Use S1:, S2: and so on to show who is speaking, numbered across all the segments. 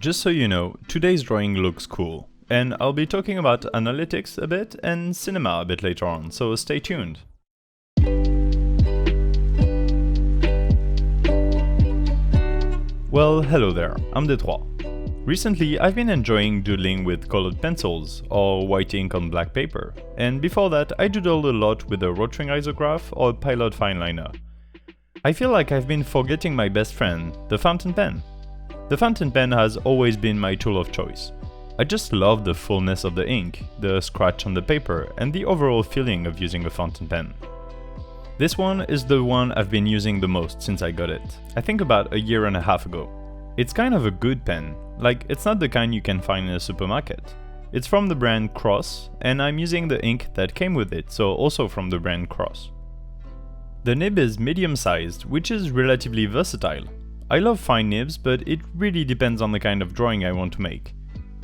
S1: Just so you know, today's drawing looks cool, and I'll be talking about analytics a bit and cinema a bit later on, so stay tuned. Well, hello there, I'm Detroit. Recently, I've been enjoying doodling with colored pencils, or white ink on black paper, and before that I doodled a lot with a rotring isograph or a pilot fineliner. I feel like I've been forgetting my best friend, the fountain pen. The fountain pen has always been my tool of choice. I just love the fullness of the ink, the scratch on the paper, and the overall feeling of using a fountain pen. This one is the one I've been using the most since I got it, I think about a year and a half ago. It's kind of a good pen, like it's not the kind you can find in a supermarket. It's from the brand Cross, and I'm using the ink that came with it, so also from the brand Cross. The nib is medium-sized, which is relatively versatile. I love fine nibs, but it really depends on the kind of drawing I want to make.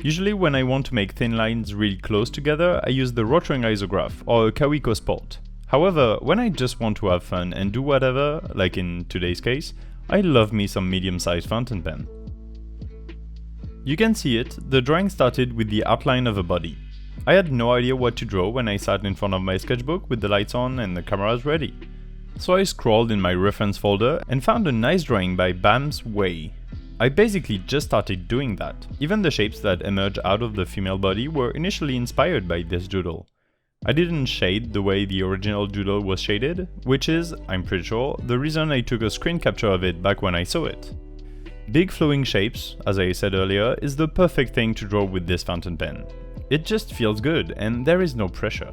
S1: Usually when I want to make thin lines really close together, I use the rotring isograph or a Kawiko Sport. However, when I just want to have fun and do whatever, like in today's case, I love me some medium-sized fountain pen. You can see it, the drawing started with the outline of a body. I had no idea what to draw when I sat in front of my sketchbook with the lights on and the cameras ready. So I scrolled in my reference folder and found a nice drawing by Bam's Way. I basically just started doing that. Even the shapes that emerge out of the female body were initially inspired by this doodle. I didn't shade the way the original doodle was shaded, which is, I'm pretty sure, the reason I took a screen capture of it back when I saw it. Big flowing shapes, as I said earlier, is the perfect thing to draw with this fountain pen. It just feels good and there is no pressure.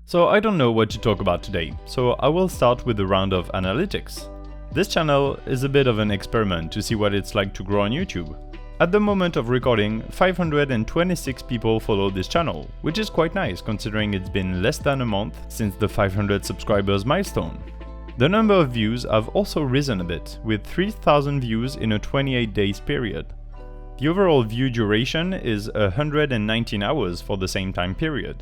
S1: So I don't know what to talk about today, so I will start with a round of analytics. This channel is a bit of an experiment to see what it's like to grow on YouTube. At the moment of recording, 526 people follow this channel, which is quite nice considering it's been less than a month since the 500 subscribers milestone. The number of views have also risen a bit, with 3,000 views in a 28 days period. The overall view duration is 119 hours for the same time period.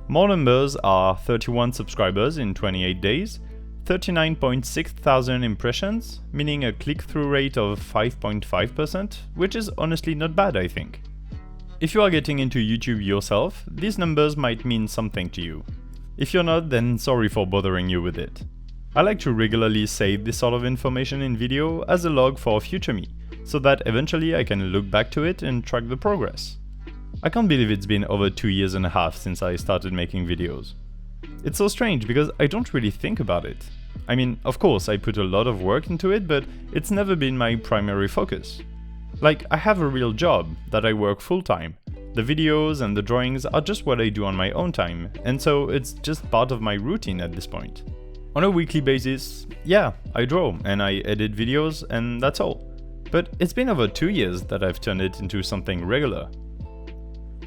S1: More numbers are 31 subscribers in 28 days, 39.6 thousand impressions, meaning a click-through rate of 5.5%, which is honestly not bad, I think. If you are getting into YouTube yourself, these numbers might mean something to you. If you're not, then sorry for bothering you with it. I like to regularly save this sort of information in video as a log for future me, so that eventually I can look back to it and track the progress. I can't believe it's been over 2 years and a half since I started making videos. It's so strange because I don't really think about it. I mean, of course I put a lot of work into it, but it's never been my primary focus. Like, I have a real job that I work full-time. The videos and the drawings are just what I do on my own time, and so it's just part of my routine at this point. On a weekly basis, yeah, I draw and I edit videos and that's all. But it's been over 2 years that I've turned it into something regular.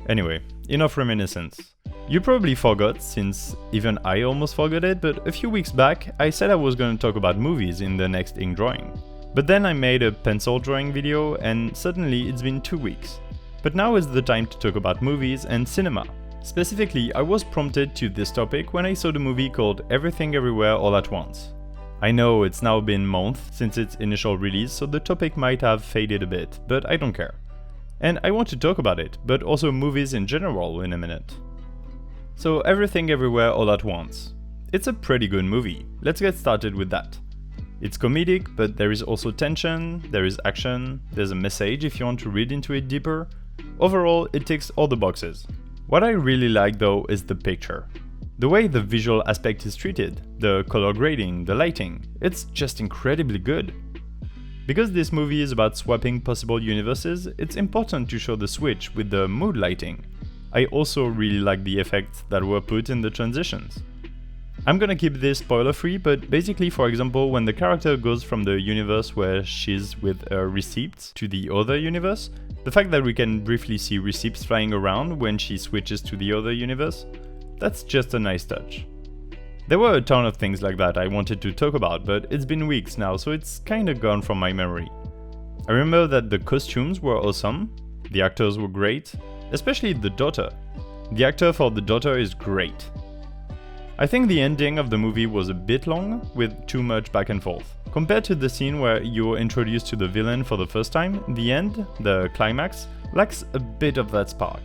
S1: Anyway, enough reminiscence. You probably forgot, since even I almost forgot it, but a few weeks back I said I was going to talk about movies in the next ink drawing. But then I made a pencil drawing video and suddenly it's been 2 weeks. But now is the time to talk about movies and cinema. Specifically, I was prompted to this topic when I saw the movie called Everything Everywhere All at Once. I know it's now been months since its initial release, so the topic might have faded a bit, but I don't care. And I want to talk about it, but also movies in general in a minute. So Everything Everywhere All at Once. It's a pretty good movie, let's get started with that. It's comedic, but there is also tension, there is action, there's a message if you want to read into it deeper. Overall, it ticks all the boxes. What I really like though is the picture. The way the visual aspect is treated, the color grading, the lighting, it's just incredibly good. Because this movie is about swapping possible universes, it's important to show the switch with the mood lighting. I also really like the effects that were put in the transitions. I'm gonna keep this spoiler free, but basically, for example, when the character goes from the universe where she's with her receipts to the other universe, the fact that we can briefly see receipts flying around when she switches to the other universe, that's just a nice touch. There were a ton of things like that I wanted to talk about, but it's been weeks now, so it's kinda gone from my memory. I remember that the costumes were awesome, the actors were great, especially the daughter. The actor for the daughter is great. I think the ending of the movie was a bit long, with too much back and forth. Compared to the scene where you're introduced to the villain for the first time, the end, the climax, lacks a bit of that spark.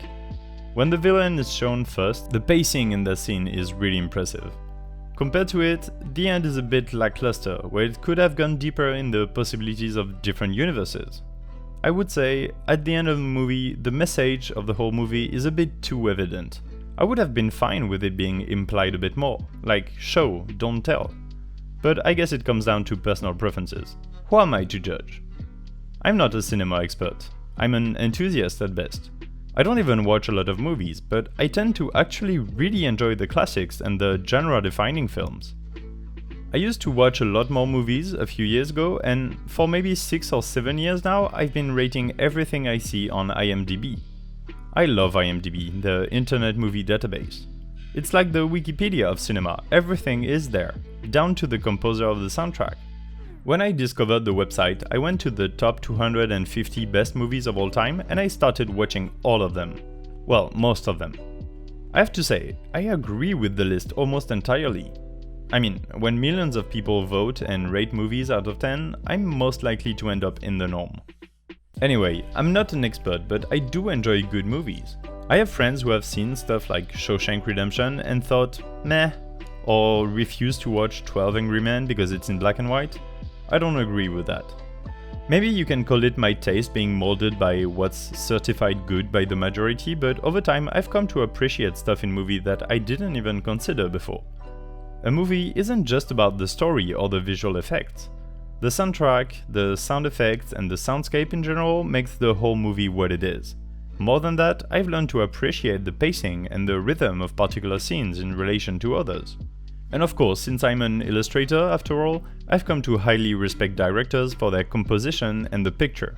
S1: When the villain is shown first, the pacing in that scene is really impressive. Compared to it, the end is a bit lackluster, where it could have gone deeper in the possibilities of different universes. I would say, at the end of the movie, the message of the whole movie is a bit too evident. I would have been fine with it being implied a bit more, like show, don't tell. But I guess it comes down to personal preferences. Who am I to judge? I'm not a cinema expert. I'm an enthusiast at best. I don't even watch a lot of movies, but I tend to actually really enjoy the classics and the genre-defining films. I used to watch a lot more movies a few years ago, and for maybe 6 or 7 years now, I've been rating everything I see on IMDb. I love IMDb, the Internet Movie Database. It's like the Wikipedia of cinema, everything is there, down to the composer of the soundtrack. When I discovered the website, I went to the top 250 best movies of all time and I started watching all of them. Well, most of them. I have to say, I agree with the list almost entirely. I mean, when millions of people vote and rate movies out of 10, I'm most likely to end up in the norm. Anyway, I'm not an expert, but I do enjoy good movies. I have friends who have seen stuff like Shawshank Redemption and thought, meh, or refused to watch 12 Angry Men because it's in black and white. I don't agree with that. Maybe you can call it my taste being molded by what's certified good by the majority, but over time I've come to appreciate stuff in movies that I didn't even consider before. A movie isn't just about the story or the visual effects. The soundtrack, the sound effects, and the soundscape in general makes the whole movie what it is. More than that, I've learned to appreciate the pacing and the rhythm of particular scenes in relation to others. And of course, since I'm an illustrator after all, I've come to highly respect directors for their composition and the picture.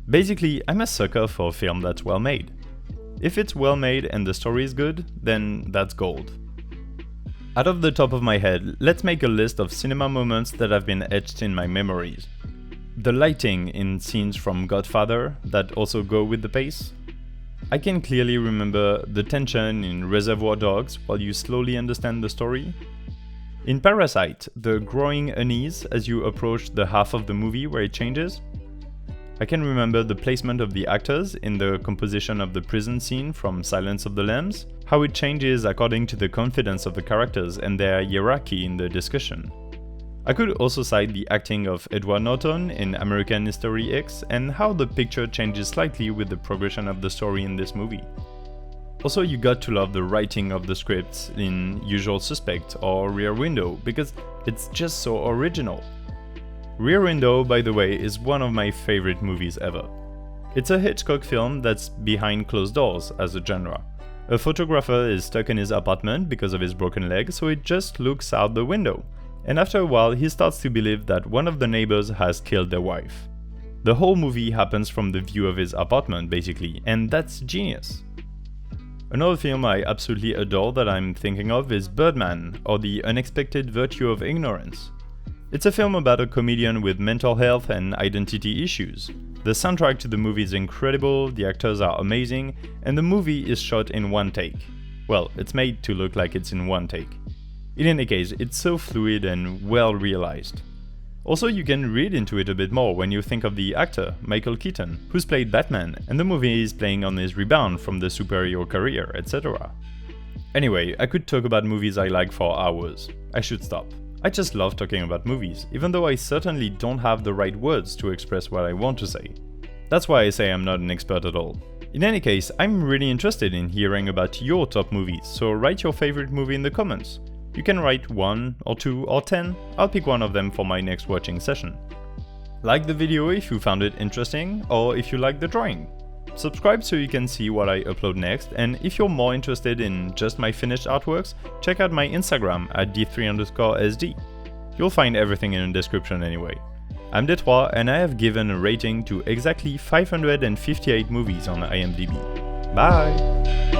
S1: Basically, I'm a sucker for a film that's well made. If it's well made and the story is good, then that's gold. Out of the top of my head, let's make a list of cinema moments that have been etched in my memories. The lighting in scenes from Godfather that also go with the pace. I can clearly remember the tension in Reservoir Dogs while you slowly understand the story. In Parasite, the growing unease as you approach the half of the movie where it changes. I can remember the placement of the actors in the composition of the prison scene from Silence of the Lambs, how it changes according to the confidence of the characters and their hierarchy in the discussion. I could also cite the acting of Edward Norton in American History X and how the picture changes slightly with the progression of the story in this movie. Also, you got to love the writing of the scripts in Usual Suspect or Rear Window because it's just so original. Rear Window, by the way, is one of my favorite movies ever. It's a Hitchcock film that's behind closed doors as a genre. A photographer is stuck in his apartment because of his broken leg, so he just looks out the window. And after a while, he starts to believe that one of the neighbors has killed their wife. The whole movie happens from the view of his apartment, basically, and that's genius. Another film I absolutely adore that I'm thinking of is Birdman, or The Unexpected Virtue of Ignorance. It's a film about a comedian with mental health and identity issues. The soundtrack to the movie is incredible, the actors are amazing, and the movie is shot in one take. Well, it's made to look like it's in one take. In any case, it's so fluid and well realized. Also, you can read into it a bit more when you think of the actor, Michael Keaton, who's played Batman, and the movie is playing on his rebound from the superhero career, etc. Anyway, I could talk about movies I like for hours. I should stop. I just love talking about movies, even though I certainly don't have the right words to express what I want to say. That's why I say I'm not an expert at all. In any case, I'm really interested in hearing about your top movies, so write your favorite movie in the comments. You can write 1 or 2 or 10, I'll pick one of them for my next watching session. Like the video if you found it interesting, or if you like the drawing. Subscribe so you can see what I upload next, and if you're more interested in just my finished artworks, check out my Instagram at d3_sd. You'll find everything in the description anyway. I'm D3, and I have given a rating to exactly 558 movies on IMDb. Bye!